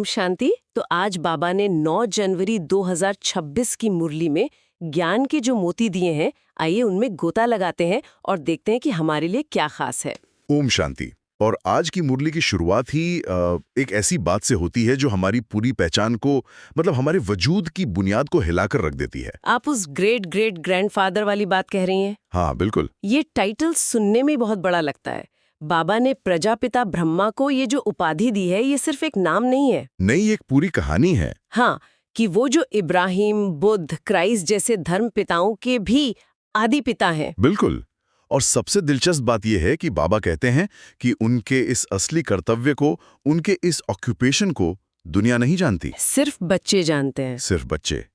ओम शांति। तो आज बाबा ने 9 जनवरी 2026 की मुरली में ज्ञान के जो मोती दिए हैं, आइए उनमें गोता लगाते हैं और देखते हैं कि हमारे लिए क्या खास है। ओम शांति। और आज की मुरली की शुरुआत ही एक ऐसी बात से होती है जो हमारी पूरी पहचान को, मतलब हमारे वजूद की बुनियाद को हिलाकर रख देती है। आप उस ग्रेट ग्रेट ग्रैंडफादर वाली बात कह रही हैं? हाँ बिल्कुल। ये टाइटल सुनने में बहुत बड़ा लगता है। बाबा ने प्रजापिता ब्रह्मा को ये जो उपाधि दी है, ये सिर्फ एक नाम नहीं है। नहीं, एक पूरी कहानी है। हाँ, कि वो जो इब्राहिम, बुद्ध, क्राइस्ट जैसे धर्म पिताओं के भी आदि पिता हैं। बिल्कुल। और सबसे दिलचस्प बात यह है कि बाबा कहते हैं कि उनके इस असली कर्तव्य को, उनके इस ऑक्यूपेशन को दुनिया नहीं जानती। सिर्फ बच्चे जानते हैं। सिर्फ बच्चे।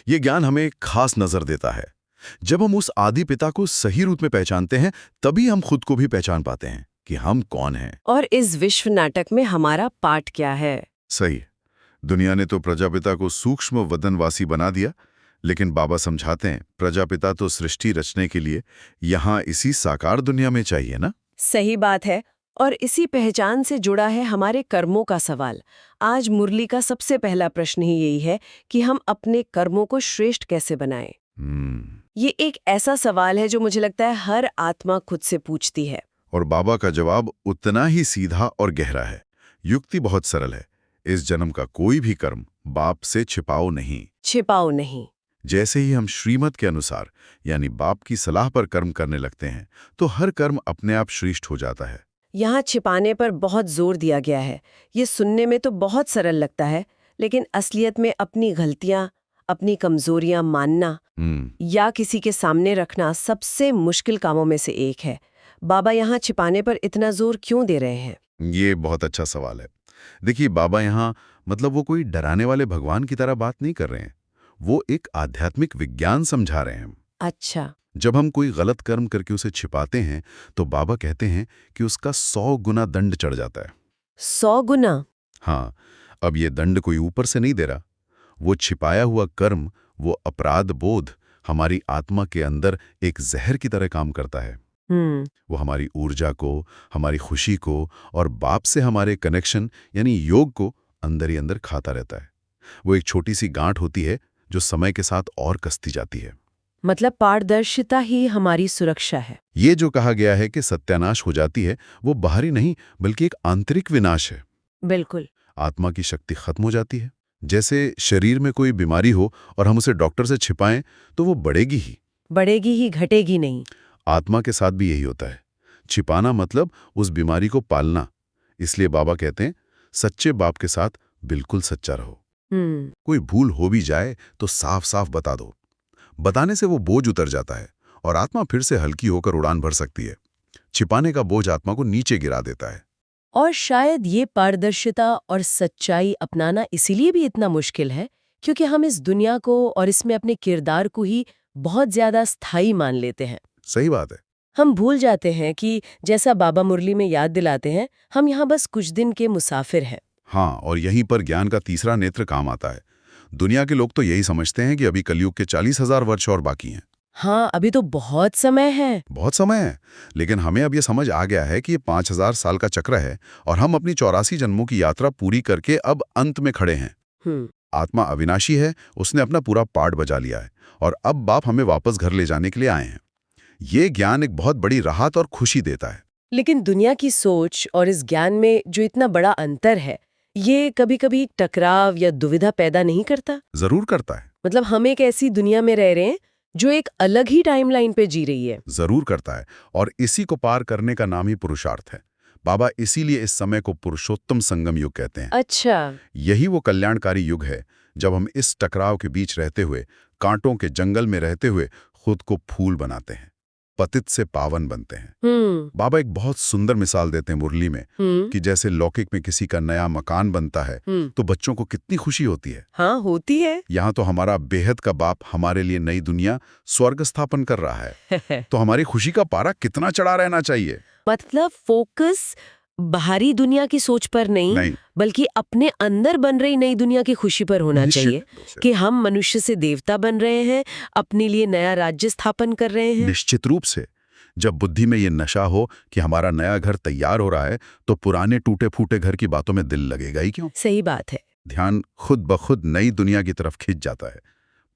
ये ज्ञान हमें खास नजर देता है। जब हम उस आदि पिता को सही रूप में पहचानते हैं, तभी हम खुद को भी पहचान पाते हैं कि हम कौन हैं। और इस विश्व नाटक में हमारा पार्ट क्या है? सही। दुनिया ने तो प्रजापिता को सूक्ष्म वदनवासी बना दिया, लेकिन बाबा समझाते हैं प्रजापिता तो सृष्टि रचने के लिए यहाँ इसी साकार दुनिया में चाहिए ना। सही बात है। और इसी पहचान से जुड़ा है हमारे कर्मों का सवाल। आज मुरली का सबसे पहला प्रश्न ही यही है कि हम अपने कर्मों को श्रेष्ठ कैसे बनाएं। ये एक ऐसा सवाल है जो मुझे लगता है हर आत्मा खुद से पूछती है। और बाबा का जवाब उतना ही सीधा और गहरा है। युक्ति बहुत सरल है। इस जन्म का कोई भी कर्म बाप से छिपाओ नहीं। छिपाओ नहीं। जैसे ही हम श्रीमत के अनुसार यानी बाप की सलाह पर कर्म करने लगते हैं, तो हर कर्म अपने आप श्रेष्ठ हो जाता है। यहाँ छिपाने पर बहुत जोर दिया गया है। ये सुनने में तो बहुत सरल लगता है, लेकिन असलियत में अपनी गलतियां, अपनी कमजोरियां मानना या किसी के सामने रखना सबसे मुश्किल कामों में से एक है। बाबा यहाँ छिपाने पर इतना जोर क्यों दे रहे हैं? ये बहुत अच्छा सवाल है। देखिए, बाबा यहाँ मतलब वो कोई डराने वाले भगवान की तरह बात नहीं कर रहे हैं। वो एक आध्यात्मिक विज्ञान समझा रहे हैं। अच्छा। जब हम कोई गलत कर्म करके उसे छिपाते हैं, तो बाबा कहते हैं कि उसका 100 गुना दंड चढ़ जाता है। 100 गुना? हाँ। अब ये दंड कोई ऊपर से नहीं दे रहा। वो छिपाया हुआ कर्म, वो अपराध बोध हमारी आत्मा के अंदर एक जहर की तरह काम करता है। वो हमारी ऊर्जा को, हमारी खुशी को और बाप से हमारे कनेक्शन यानी योग को अंदर ही अंदर खाता रहता है। वो एक छोटी सी गांठ होती है जो समय के साथ और कसती जाती है। मतलब पारदर्शिता ही हमारी सुरक्षा है। ये जो कहा गया है कि सत्यानाश हो जाती है, वो बाहरी नहीं बल्कि एक आंतरिक विनाश है। बिल्कुल। आत्मा की शक्ति खत्म हो जाती है। जैसे शरीर में कोई बीमारी हो और हम उसे डॉक्टर से छिपाएं तो वो बढ़ेगी ही, घटेगी नहीं। आत्मा के साथ भी यही होता है। छिपाना मतलब उस बीमारी को पालना। इसलिए बाबा कहते हैं, सच्चे बाप के साथ बिल्कुल सच्चा रहो। कोई भूल हो भी जाए तो साफ साफ बता दो। बताने से वो बोझ उतर जाता है और आत्मा फिर से हल्की होकर उड़ान भर सकती है। छिपाने का बोझ आत्मा को नीचे गिरा देता है। और शायद ये पारदर्शिता और सच्चाई अपनाना इसीलिए भी इतना मुश्किल है, क्योंकि हम इस दुनिया को और इसमें अपने किरदार को ही बहुत ज्यादा स्थायी मान लेते हैं। सही बात है। हम भूल जाते हैं कि जैसा बाबा मुरली में याद दिलाते हैं, हम यहाँ बस कुछ दिन के मुसाफिर हैं। हाँ, और यहीं पर ज्ञान का तीसरा नेत्र काम आता है। दुनिया के लोग तो यही समझते हैं कि अभी कलयुग के 40,000 वर्ष और बाकी हैं। हाँ, अभी तो बहुत समय है। बहुत समय है। लेकिन हमें अब ये समझ आ गया है कि ये 5,000 साल का चक्र है और हम अपनी 84 जन्मों की यात्रा पूरी करके अब अंत में खड़े हैं। आत्मा अविनाशी है, उसने अपना पूरा पार्ट बजा लिया है और अब बाप हमें वापस घर ले जाने के लिए आए हैं। ये ज्ञान एक बहुत बड़ी राहत और खुशी देता है। लेकिन दुनिया की सोच और इस ज्ञान में जो इतना बड़ा अंतर है, ये कभी-कभी टकराव या दुविधा पैदा नहीं करता? जरूर करता है। मतलब हम एक ऐसी दुनिया में रह रहे हैं जो एक अलग ही टाइमलाइन पे जी रही है। जरूर करता है। और इसी को पार करने का नाम ही पुरुषार्थ है। बाबा इसीलिए इस समय को पुरुषोत्तम संगम युग कहते हैं। अच्छा। यही वो कल्याणकारी युग है जब हम इस टकराव के बीच रहते हुए, कांटों के जंगल में रहते हुए खुद को फूल बनाते हैं, पतित से पावन बनते हैं। बाबा एक बहुत सुंदर मिसाल देते हैं मुरली में कि जैसे लौकिक में किसी का नया मकान बनता है तो बच्चों को कितनी खुशी होती है। हाँ, होती है। यहाँ तो हमारा बेहद का बाप हमारे लिए नई दुनिया स्वर्ग स्थापन कर रहा है। तो हमारी खुशी का पारा कितना चढ़ा रहना चाहिए। मतलब फोकस बाहरी दुनिया की सोच पर नहीं, बल्कि अपने अंदर बन रही नई दुनिया की खुशी पर होना चाहिए कि हम मनुष्य से देवता बन रहे हैं, अपने लिए नया राज्य स्थापन कर रहे हैं। निश्चित रूप से। जब बुद्धि में ये नशा हो कि हमारा नया घर तैयार हो रहा है, तो पुराने टूटे फूटे घर की बातों में दिल लगेगा ही क्यों। सही बात है। ध्यान खुद ब खुद नई दुनिया की तरफ खिंच जाता है।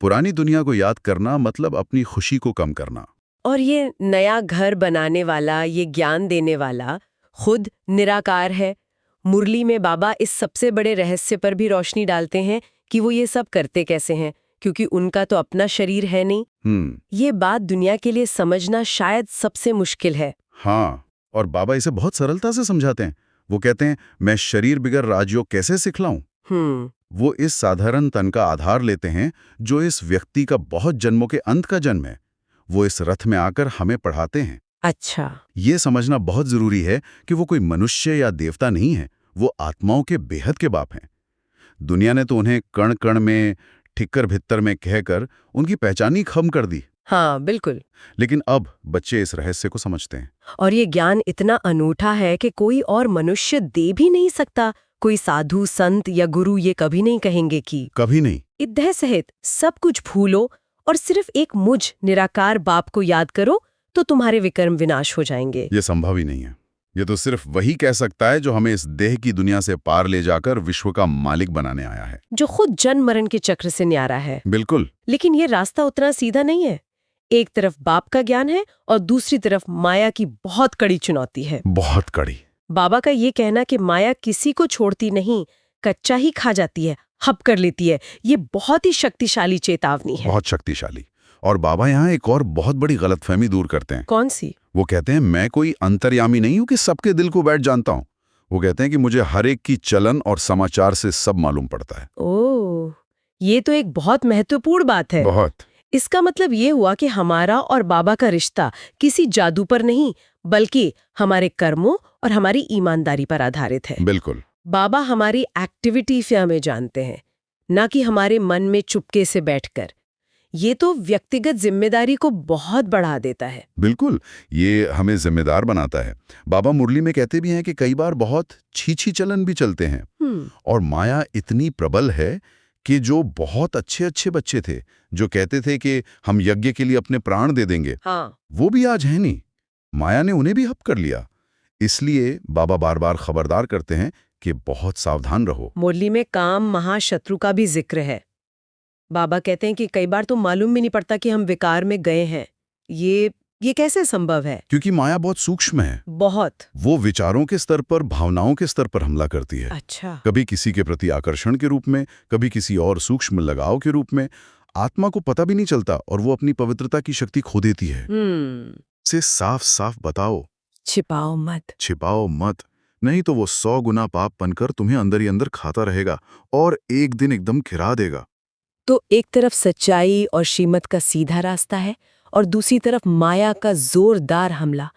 पुरानी दुनिया को याद करना मतलब अपनी खुशी को कम करना। और ये नया घर बनाने वाला, ये ज्ञान देने वाला खुद निराकार है। मुरली में बाबा इस सबसे बड़े रहस्य पर भी रोशनी डालते हैं कि वो ये सब करते कैसे हैं, क्योंकि उनका तो अपना शरीर है नहीं। ये बात दुनिया के लिए समझना शायद सबसे मुश्किल है। हाँ, और बाबा इसे बहुत सरलता से समझाते हैं। वो कहते हैं, मैं शरीर बिगर राजयोग कैसे सिखलाऊं? वो इस साधारण तन का आधार लेते हैं जो इस व्यक्ति का बहुत जन्मों के अंत का जन्म है। वो इस रथ में आकर हमें पढ़ाते हैं। अच्छा। ये समझना बहुत जरूरी है कि वो कोई मनुष्य या देवता नहीं है, वो आत्माओं के बेहद के बाप हैं। दुनिया ने तो उन्हें कण कण में, ठिक्कर भित्तर में कहकर उनकी पहचान ही खत्म कर दी। हाँ, बिल्कुल। लेकिन अब बच्चे इस रहस्य को समझते हैं। और ये ज्ञान इतना अनूठा है कि कोई और मनुष्य दे भी नहीं सकता। कोई साधु, संत या गुरु ये कभी नहीं कहेंगे कि कभी नहीं। इद्दह सहित सब कुछ भूलो और सिर्फ एक मुझ निराकार बाप को याद करो तो तुम्हारे विकर्म विनाश हो जाएंगे। ये संभव ही नहीं है। ये तो सिर्फ वही कह सकता है जो हमें इस देह की दुनिया से पार ले जाकर विश्व का मालिक बनाने आया है, जो खुद जन्म मरण के चक्र से न्यारा है। बिल्कुल। लेकिन ये रास्ता उतना सीधा नहीं है। एक तरफ बाप का ज्ञान है और दूसरी तरफ माया की बहुत कड़ी चुनौती है। बहुत कड़ी। बाबा का ये कहना कि माया किसी को छोड़ती नहीं, कच्चा ही खा जाती है, हप कर लेती है, ये बहुत ही शक्तिशाली चेतावनी है। बहुत शक्तिशाली। और बाबा यहाँ एक और बहुत बड़ी गलतफहमी दूर करते हैं। कौन सी? वो कहते हैं, मैं कोई अंतर्यामी नहीं हूं कि सबके दिल को बैठ जानता हूं। वो कहते हैं कि मुझे हर एक की चलन और समाचार से सब मालूम पड़ता है। ओह, ये तो एक बहुत महत्वपूर्ण बात है। बहुत। इसका मतलब ये हुआ कि हमारा और बाबा का रिश्ता किसी जादू पर नहीं, बल्कि हमारे कर्मों और हमारी ईमानदारी पर आधारित है। बिल्कुल। बाबा हमारी एक्टिविटी से हमें जानते हैं, ना कि हमारे मन में चुपके से बैठकर। ये तो व्यक्तिगत जिम्मेदारी को बहुत बढ़ा देता है। बिल्कुल, ये हमें जिम्मेदार बनाता है। बाबा मुरली में कहते भी हैं कि कई बार बहुत छीछी चलन भी चलते हैं। और माया इतनी प्रबल है कि जो बहुत अच्छे अच्छे बच्चे थे, जो कहते थे कि हम यज्ञ के लिए अपने प्राण दे देंगे, हाँ, वो भी आज है नहीं। माया ने उन्हें भी हप कर लिया। इसलिए बाबा बार बार खबरदार करते हैं कि बहुत सावधान रहो। मुरली में काम महाशत्रु का भी जिक्र है। बाबा कहते हैं कि कई बार तो मालूम भी नहीं पड़ता कि हम विकार में गए हैं। ये कैसे संभव है? क्योंकि माया बहुत सूक्ष्म है। बहुत। वो विचारों के स्तर पर, भावनाओं के स्तर पर हमला करती है। अच्छा। कभी किसी के प्रति आकर्षण के रूप में, कभी किसी और सूक्ष्म लगाव के रूप में। आत्मा को पता भी नहीं चलता और वो अपनी पवित्रता की शक्ति खो देती है। से साफ साफ बताओ, छिपाओ मत। छिपाओ मत, नहीं तो वो 100 गुना पाप बनकर तुम्हें अंदर ही अंदर खाता रहेगा और एक दिन एकदम खिरा देगा। तो एक तरफ सच्चाई और श्रीमत का सीधा रास्ता है और दूसरी तरफ माया का जोरदार हमला।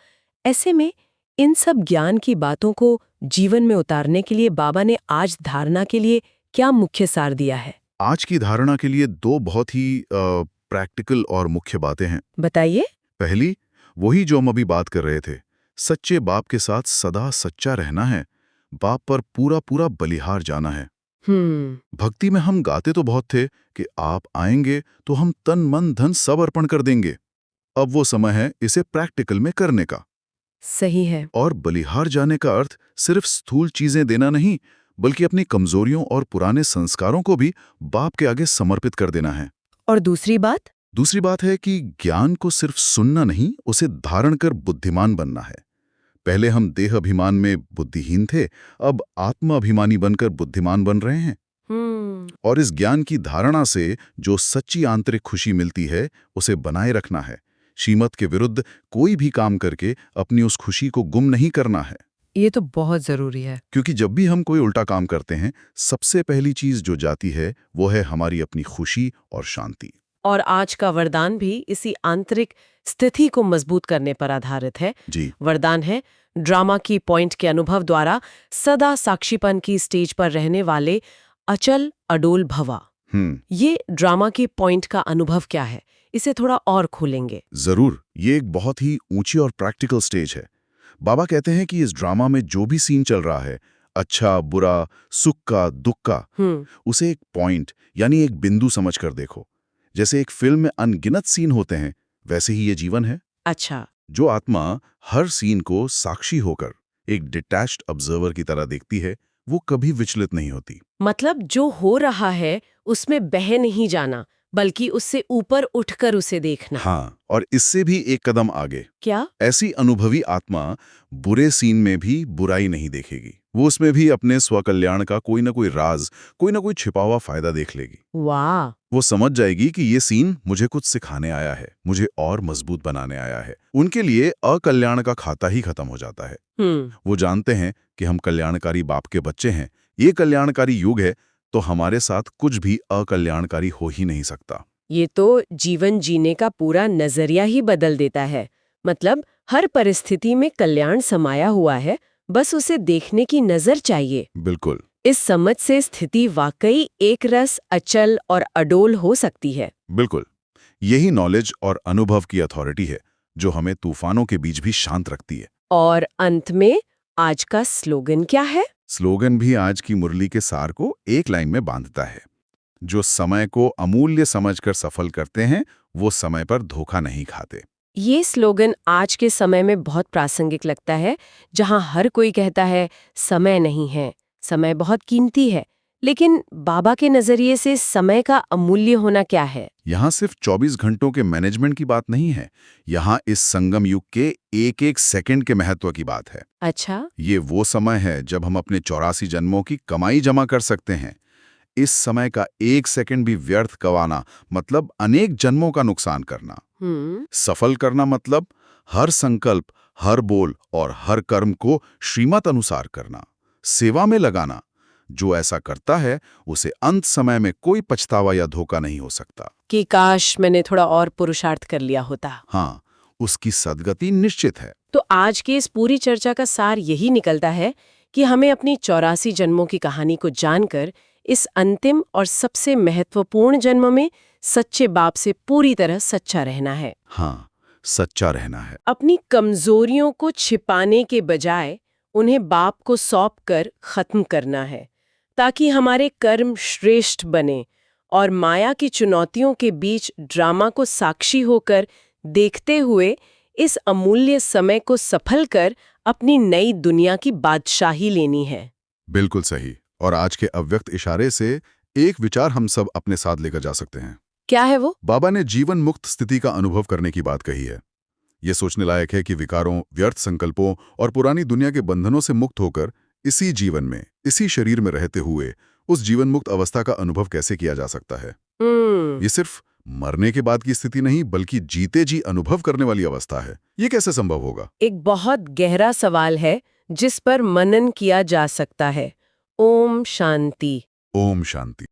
ऐसे में इन सब ज्ञान की बातों को जीवन में उतारने के लिए बाबा ने आज धारणा के लिए क्या मुख्य सार दिया है? आज की धारणा के लिए 2 बहुत ही प्रैक्टिकल और मुख्य बातें हैं। बताइए। पहली, वही जो हम अभी बात कर रहे थे, सच्चे बाप के साथ सदा सच्चा रहना है, बाप पर पूरा पूरा बलिहार जाना है। भक्ति में हम गाते तो बहुत थे कि आप आएंगे तो हम तन मन धन सब अर्पण कर देंगे। अब वो समय है इसे प्रैक्टिकल में करने का। सही है। और बलिहार जाने का अर्थ सिर्फ स्थूल चीजें देना नहीं, बल्कि अपनी कमजोरियों और पुराने संस्कारों को भी बाप के आगे समर्पित कर देना है। और दूसरी बात है कि ज्ञान को सिर्फ सुनना नहीं, उसे धारण कर बुद्धिमान बनना है। पहले हम देह अभिमान में बुद्धिहीन थे, अब आत्मा अभिमानी बनकर बुद्धिमान बन रहे हैं। और इस ज्ञान की धारणा से जो सच्ची आंतरिक खुशी मिलती है, उसे बनाए रखना है। श्रीमत के विरुद्ध कोई भी काम करके अपनी उस खुशी को गुम नहीं करना है। ये तो बहुत जरूरी है, क्योंकि जब भी हम कोई उल्टा काम करते हैं, सबसे पहली चीज जो जाती है वो है हमारी अपनी खुशी और शांति। और आज का वरदान भी इसी आंतरिक स्थिति को मजबूत करने पर आधारित है। जी। वरदान है, ड्रामा की पॉइंट के अनुभव द्वारा सदा साक्षीपन की स्टेज पर रहने वाले अचल अडोल भवा। ये ड्रामा की पॉइंट का अनुभव क्या है, इसे थोड़ा और खोलेंगे। जरूर। ये एक बहुत ही ऊंची और प्रैक्टिकल स्टेज है। बाबा कहते हैं कि इस ड्रामा में जो भी सीन चल रहा है, अच्छा बुरा, सुख का दुख का, उसे एक पॉइंट यानी एक बिंदु समझकर देखो। जैसे एक फिल्म में अनगिनत सीन होते हैं, वैसे ही ये जीवन है। अच्छा। जो आत्मा हर सीन को साक्षी होकर एक डिटैच्ड ऑब्जर्वर की तरह देखती है, वो कभी विचलित नहीं होती। मतलब जो हो रहा है उसमें बह नहीं जाना, बल्कि उससे ऊपर उठकर उसे देखना। हाँ, और इससे भी एक कदम आगे। क्या? ऐसी अनुभवी आत्मा बुरे सीन में भी बुराई नहीं देखेगी। वो उसमें भी अपने स्वकल्याण का कोई ना कोई राज, कोई ना कोई छिपा हुआ फायदा देख लेगी। वाह! वो समझ जाएगी कि ये सीन मुझे कुछ सिखाने आया है, मुझे और मजबूत बनाने आया है। उनके लिए अकल्याण का खाता ही खत्म हो जाता है। वो जानते हैं कि हम कल्याणकारी बाप के बच्चे हैं, ये कल्याणकारी युग है, तो हमारे साथ कुछ भी अकल्याणकारी हो ही नहीं सकता। ये तो जीवन जीने का पूरा नजरिया ही बदल देता है। मतलब हर परिस्थिति में कल्याण समाया हुआ है, बस उसे देखने की नजर चाहिए। बिल्कुल। इस समझ से स्थिति वाकई एक रस, अचल और अडोल हो सकती है। बिल्कुल। यही नॉलेज और अनुभव की अथॉरिटी है जो हमें तूफानों के बीच भी शांत रखती है। और अंत में आज का स्लोगन क्या है? स्लोगन भी आज की मुरली के सार को एक लाइन में बांधता है। जो समय को अमूल्य समझकर सफल करते हैं, वो समय पर धोखा नहीं खाते। ये स्लोगन आज के समय में बहुत प्रासंगिक लगता है, जहां हर कोई कहता है समय नहीं है, समय बहुत कीमती है। लेकिन बाबा के नजरिए से समय का अमूल्य होना क्या है? यहाँ सिर्फ 24 घंटों के मैनेजमेंट की बात नहीं है। यहाँ इस संगम युग के एक एक सेकंड के महत्व की बात है। अच्छा। ये वो समय है जब हम अपने 84 जन्मों की कमाई जमा कर सकते हैं। इस समय का एक सेकंड भी व्यर्थ गंवाना मतलब अनेक जन्मों का नुकसान करना। सफल करना मतलब हर संकल्प, हर बोल और हर कर्म को श्रीमत अनुसार करना, सेवा में लगाना। जो ऐसा करता है उसे अंत समय में कोई पछतावा या धोखा नहीं हो सकता कि काश मैंने थोड़ा और पुरुषार्थ कर लिया होता। हाँ, उसकी सद्गति निश्चित है। तो आज की इस पूरी चर्चा का सार यही निकलता है कि हमें अपनी 84 जन्मों की कहानी को जानकर इस अंतिम और सबसे महत्वपूर्ण जन्म में सच्चे बाप से पूरी तरह सच्चा रहना है। हाँ, सच्चा रहना है। अपनी कमजोरियों को छिपाने के बजाय उन्हें बाप को सौंपकर खत्म करना है, ताकि हमारे कर्म श्रेष्ठ बने और माया की चुनौतियों के बीच ड्रामा को साक्षी होकर देखते हुए इस अमूल्य समय को सफल कर अपनी नई दुनिया की बादशाही लेनी है। बिल्कुल सही। और आज के अव्यक्त इशारे से एक विचार हम सब अपने साथ लेकर जा सकते हैं। क्या है वो? बाबा ने जीवन मुक्त स्थिति का अनुभव करने की बात कही है। ये सोचने लायक है कि विकारों, व्यर्थ संकल्पों और पुरानी दुनिया के बंधनों से मुक्त होकर इसी जीवन में, इसी शरीर में रहते हुए उस जीवन मुक्त अवस्था का अनुभव कैसे किया जा सकता है। ये सिर्फ मरने के बाद की स्थिति नहीं, बल्कि जीते जी अनुभव करने वाली अवस्था है। ये कैसे संभव होगा? एक बहुत गहरा सवाल है जिस पर मनन किया जा सकता है। ओम शांति। ओम शांति।